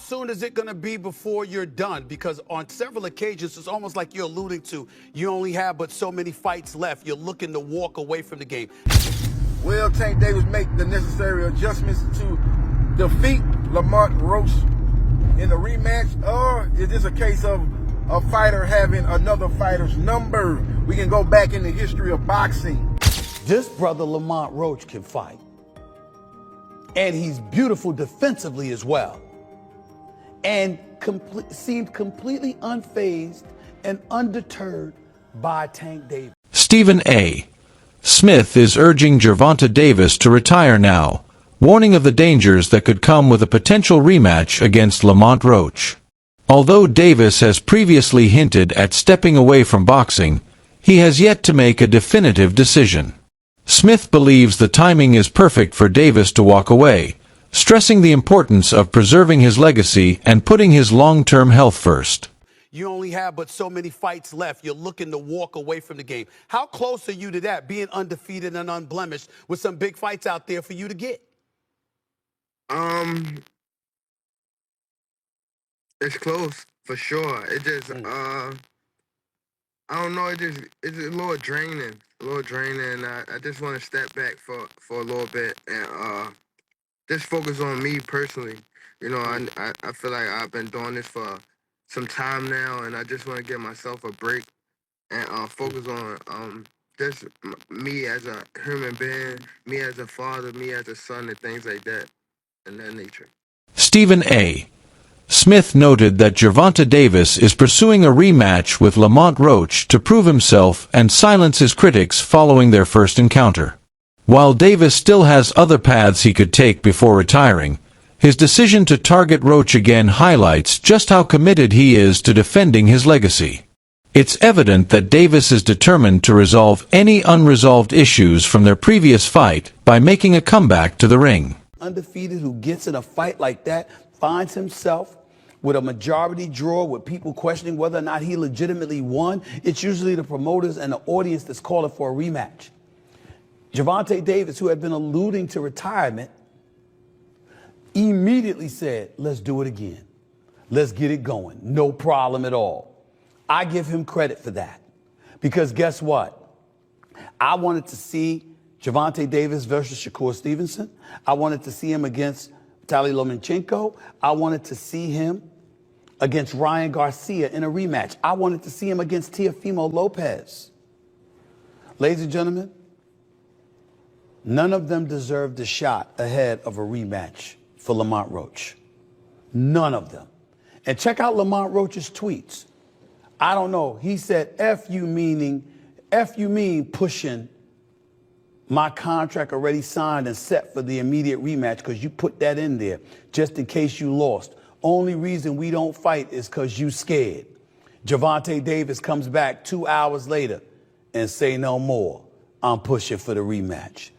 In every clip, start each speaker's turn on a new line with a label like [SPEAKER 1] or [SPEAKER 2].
[SPEAKER 1] soon is it going to be before you're done? Because on several occasions, it's almost like you're alluding to you only have but so many fights left. You're looking to walk away from the game.
[SPEAKER 2] Will Tank Davis make the necessary adjustments to defeat Lamont Roach in the rematch? Or is this a case of a fighter having another fighter's number? We can go back in the history of boxing.
[SPEAKER 1] This brother Lamont Roach can fight. And he's beautiful defensively as well. And seemed completely unfazed and undeterred by Tank Davis.
[SPEAKER 3] Stephen A. Smith is urging Gervonta Davis to retire now, warning of the dangers that could come with a potential rematch against Lamont Roach. Although Davis has previously hinted at stepping away from boxing, he has yet to make a definitive decision. Smith believes the timing is perfect for Davis to walk away, stressing the importance of preserving his legacy and putting his long-term health first.
[SPEAKER 1] You only have but so many fights left. You're looking to walk away from the game. How close are you to that, being undefeated and unblemished with some big fights out there for you to get?
[SPEAKER 4] It's close for sure. It just I don't know. It's a little draining. I just want to step back for a little bit and just focus on me personally. You know, I feel like I've been doing this for some time now, and I just want to give myself a break and focus on just me as a human being, me as a father, me as a son, and things like that, and that nature.
[SPEAKER 3] Stephen A. Smith noted that Gervonta Davis is pursuing a rematch with Lamont Roach to prove himself and silence his critics following their first encounter. While Davis still has other paths he could take before retiring, his decision to target Roach again highlights just how committed he is to defending his legacy. It's evident that Davis is determined to resolve any unresolved issues from their previous fight by making a comeback to the ring.
[SPEAKER 1] Undefeated who gets in a fight like that finds himself with a majority draw with people questioning whether or not he legitimately won. It's usually the promoters and the audience that's calling for a rematch. Gervonta Davis, who had been alluding to retirement, immediately said, let's do it again. Let's get it going. No problem at all. I give him credit for that. Because guess what? I wanted to see Gervonta Davis versus Shakur Stevenson. I wanted to see him against Vitaly Lomachenko. I wanted to see him against Ryan Garcia in a rematch. I wanted to see him against Teofimo Lopez. Ladies and gentlemen, none of them deserved a shot ahead of a rematch for Lamont Roach. None of them. And check out Lamont Roach's tweets. I don't know. He said, F you mean pushing my contract already signed and set for the immediate rematch because you put that in there just in case you lost. Only reason we don't fight is because you scared. Gervonta Davis comes back 2 hours later and say no more. I'm pushing for the rematch.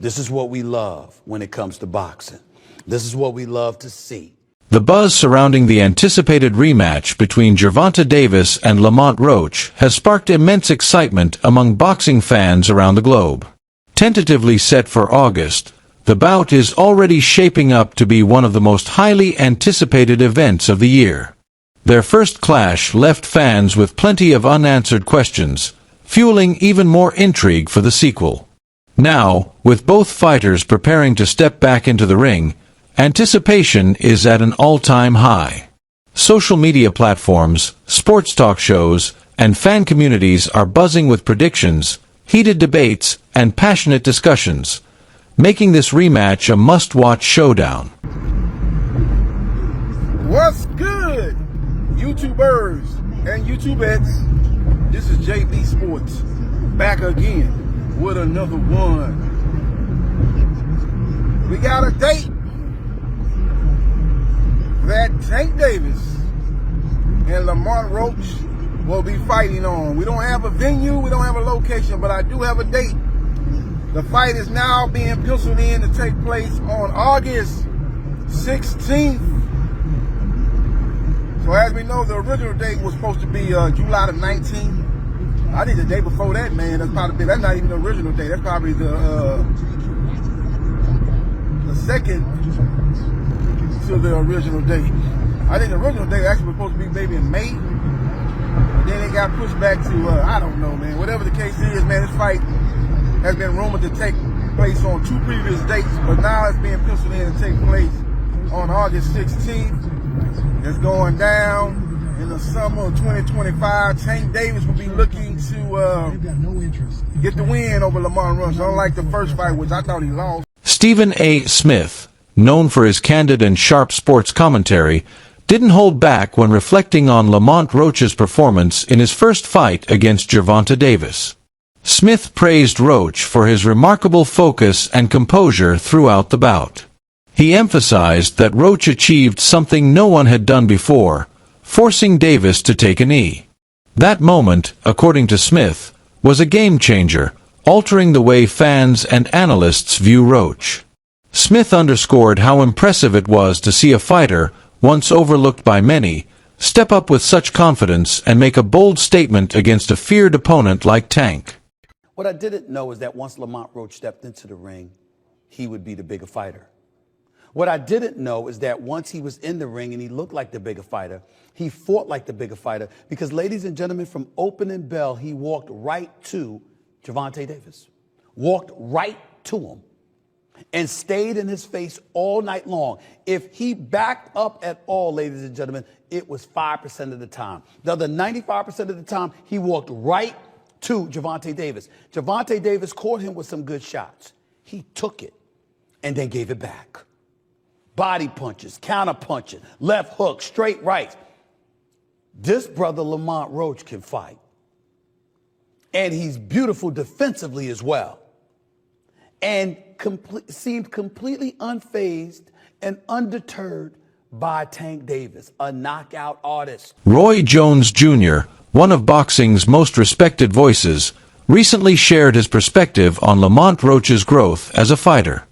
[SPEAKER 1] This is what we love when it comes to boxing. This is what we love to see.
[SPEAKER 3] The buzz surrounding the anticipated rematch between Gervonta Davis and Lamont Roach has sparked immense excitement among boxing fans around the globe. Tentatively set for August, the bout is already shaping up to be one of the most highly anticipated events of the year. Their first clash left fans with plenty of unanswered questions, fueling even more intrigue for the sequel. Now, with both fighters preparing to step back into the ring, anticipation is at an all-time high. Social media platforms, sports talk shows, and fan communities are buzzing with predictions, heated debates, and passionate discussions, making this rematch a must-watch showdown.
[SPEAKER 2] What's good, YouTubers and YouTubettes? This is JB Sports, back again with another one. We got a date that Tank Davis and Lamont Roach will be fighting on. We don't have a venue, we don't have a location, but I do have a date. The fight is now being penciled in to take place on August 16th. So as we know, the original date was supposed to be July the 19th. I think the day before that, man, that's not even the original date. That's probably the second to the original date. I think the original date actually was supposed to be maybe in May. But then it got pushed back to, I don't know, man. Whatever the case is, man, this fight has been rumored to take place on 2 previous dates, but now it's being penciled in to take place on August 16th. It's going down in the summer of 2025. Tank Davis will be looking to get the win over Lamont Roach, unlike the first fight, which I thought he lost.
[SPEAKER 3] Stephen A. Smith, known for his candid and sharp sports commentary, didn't hold back when reflecting on Lamont Roach's performance in his first fight against Gervonta Davis. Smith praised Roach for his remarkable focus and composure throughout the bout. He emphasized that Roach achieved something no one had done before, forcing Davis to take a knee. That moment, according to Smith, was a game-changer, altering the way fans and analysts view Roach. Smith underscored how impressive it was to see a fighter, once overlooked by many, step up with such confidence and make a bold statement against a feared opponent like Tank.
[SPEAKER 1] What I didn't know is that once Lamont Roach stepped into the ring, he would be the bigger fighter. What I didn't know is that once he was in the ring and he looked like the bigger fighter, he fought like the bigger fighter because, ladies and gentlemen, from opening bell, he walked right to Gervonta Davis, walked right to him and stayed in his face all night long. If he backed up at all, ladies and gentlemen, it was 5% of the time. The other 95% of the time, he walked right to Gervonta Davis. Gervonta Davis caught him with some good shots. He took it and then gave it back. Body punches, counter punches, left hook, straight rights. This brother Lamont Roach can fight. And he's beautiful defensively as well. And seemed completely unfazed and undeterred by Tank Davis, a knockout artist.
[SPEAKER 3] Roy Jones Jr., one of boxing's most respected voices, recently shared his perspective on Lamont Roach's growth as a fighter.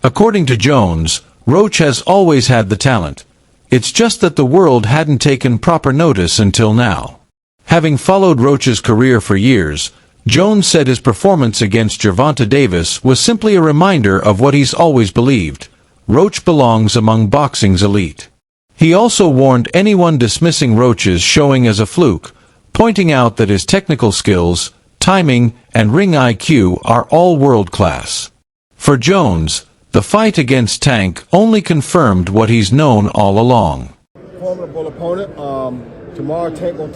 [SPEAKER 3] According to Jones, Roach has always had the talent. It's just that the world hadn't taken proper notice until now. Having followed Roach's career for years, Jones said his performance against Gervonta Davis was simply a reminder of what he's always believed: Roach belongs among boxing's elite. He also warned anyone dismissing Roach's showing as a fluke, pointing out that his technical skills, timing, and ring IQ are all world-class. For Jones, the fight against Tank only confirmed what he's known all along.
[SPEAKER 2] Formidable opponent. Tomorrow Tank gonna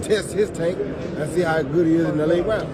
[SPEAKER 2] test his tank and see how good he is in the late round.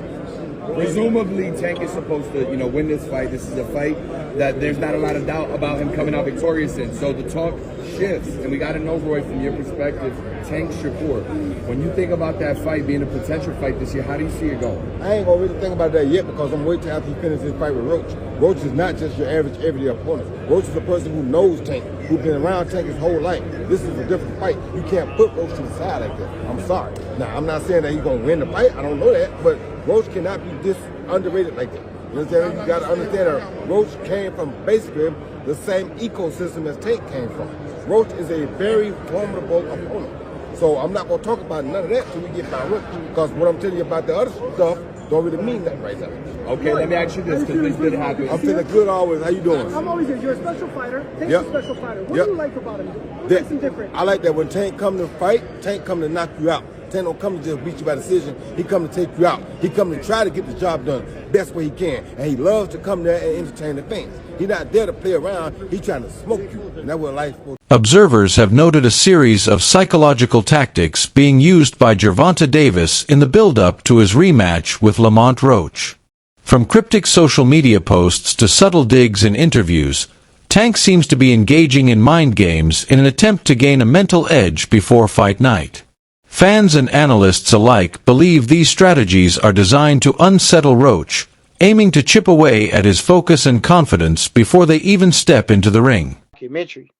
[SPEAKER 5] Presumably, Tank is supposed to, win this fight. This is a fight that there's not a lot of doubt about him coming out victorious in. So the talk shifts, and we got to know, Roy, from your perspective, Tank Shakur. When you think about that fight being a potential fight this year, how do you see it going?
[SPEAKER 2] I ain't gonna really think about that yet because I'm waiting after he finishes his fight with Roach. Roach is not just your average everyday opponent. Roach is a person who knows Tank, who's been around Tank his whole life. This is a different fight. You can't put Roach to the side like that. I'm sorry. Now, I'm not saying that he's gonna win the fight. I don't know that, but Roach cannot be this underrated like that. You understand? You gotta understand that Roach came from basically the same ecosystem as Tank came from. Roach is a very formidable opponent. So I'm not gonna talk about none of that till we get by Roach, because what I'm telling you about the other stuff don't really mean nothing right now.
[SPEAKER 5] Okay, let me ask you this, because this did happen.
[SPEAKER 2] I'm feeling good always. How you doing?
[SPEAKER 6] I'm always here. You're a special fighter. Tank's a special fighter. What do you like about him? What makes him different?
[SPEAKER 2] I like that when Tank come to fight, Tank come to knock you out. Tank don't come to just beat you by decision. He come to take you out. He come to try to get the job done best way he can. And he loves to come there and entertain the fans. He's not there to play around. He's trying to smoke you. And that's what life's supposed to.
[SPEAKER 3] Observers have noted a series of psychological tactics being used by Gervonta Davis in the build-up to his rematch with Lamont Roach. From cryptic social media posts to subtle digs in interviews, Tank seems to be engaging in mind games in an attempt to gain a mental edge before fight night. Fans and analysts alike believe these strategies are designed to unsettle Roach, aiming to chip away at his focus and confidence before they even step into the ring.
[SPEAKER 7] Documentary,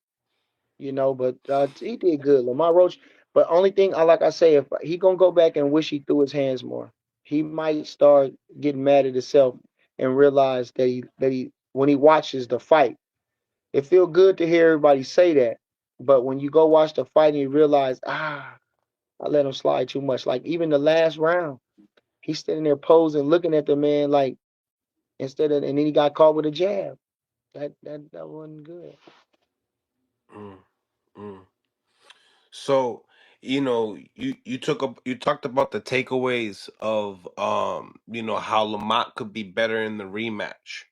[SPEAKER 7] but he did good, Lamont Roach. But only thing like I say, if he gonna go back and wish he threw his hands more, he might start getting mad at himself and realize that he when he watches the fight, it feel good to hear everybody say that, but when you go watch the fight and you realize, I let him slide too much. Like even the last round, he's standing there posing, looking at the man like and then he got caught with a jab. That wasn't good.
[SPEAKER 8] So, you talked about the takeaways of how Lamont could be better in the rematch.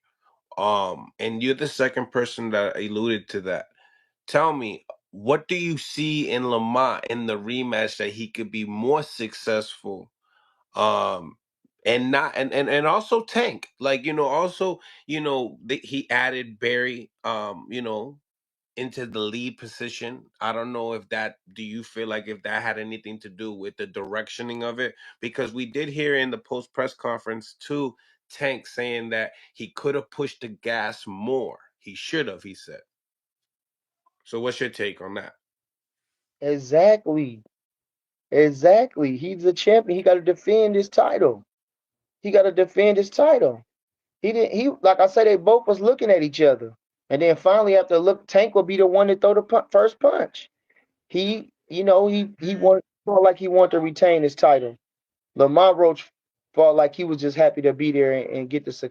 [SPEAKER 8] And you're the second person that alluded to that. Tell me, what do you see in Lamont in the rematch that he could be more successful? And not and also Tank, like also he added Barry, into the lead position. I don't know if that, do you feel like if that had anything to do with the directioning of it? Because we did hear in the post press conference too, Tank saying that he could have pushed the gas more. He should have, he said. So what's your take on that?
[SPEAKER 7] Exactly. Exactly. He's a champion. He got to defend his title. He got to defend his title. He didn't. He like I said, they both was looking at each other, and then finally, after look, Tank will be the one to throw the first punch. He wanted felt like he wanted to retain his title. Lamont Roach felt like he was just happy to be there and get the success.